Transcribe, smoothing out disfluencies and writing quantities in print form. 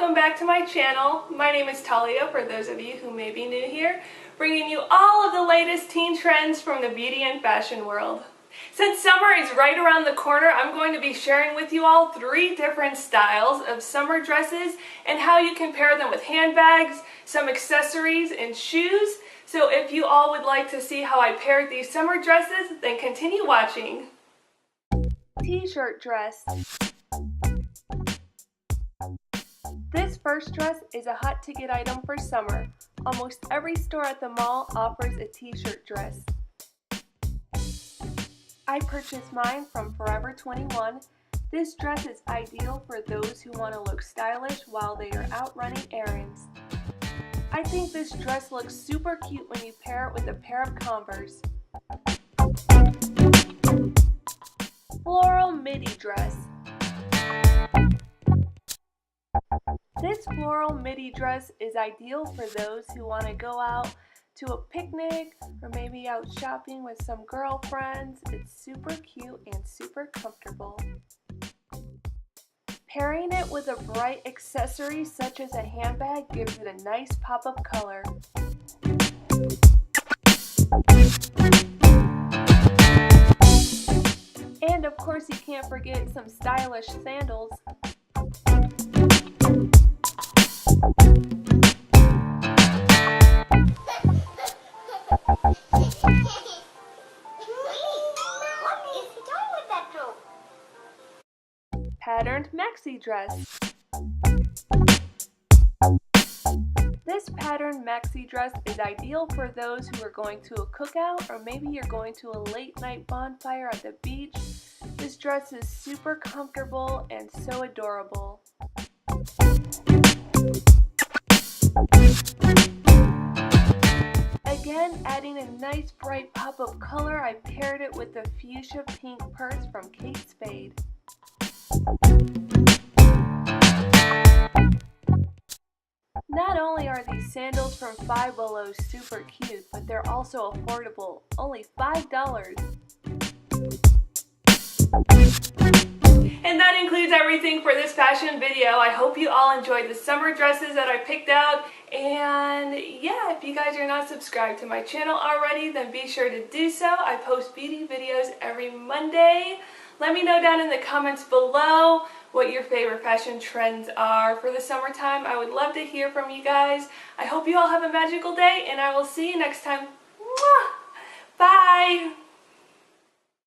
welcome back to my channel. My name is Talia, for those of you who may be new here, bringing you all of the latest teen trends from the beauty and fashion world. Since summer is right around the corner, I'm going to be sharing with you all 3 different styles of summer dresses and how you can pair them with handbags, some accessories, and shoes. So if you all would like to see how I paired these summer dresses, then continue watching. T-shirt dress. This first dress is a hot ticket item for summer. Almost every store at the mall offers a t-shirt dress. I purchased mine from Forever 21. This dress is ideal for those who want to look stylish while they are out running errands. I think this dress looks super cute when you pair it with a pair of Converse. Floral midi dress. This floral midi dress is ideal for those who want to go out to a picnic or maybe out shopping with some girlfriends. It's super cute and super comfortable. Pairing it with a bright accessory such as a handbag gives it a nice pop of color. And of course you can't forget some stylish sandals. Patterned maxi dress. This patterned maxi dress is ideal for those who are going to a cookout or maybe you're going to a late night bonfire at the beach. This dress is super comfortable and so adorable. Again, adding a nice bright pop of color, I paired it with the fuchsia pink purse from Spade. Not only are these sandals from Five Below super cute, but they're also affordable, only $5. And that includes everything for this fashion video. I hope you all enjoyed the summer dresses that I picked out. And yeah, if you guys are not subscribed to my channel already, then be sure to do so. I post beauty videos every Monday. Let me know down in the comments below what your favorite fashion trends are for the summertime. I would love to hear from you guys. I hope you all have a magical day, and I will see you next time. Mwah! Bye!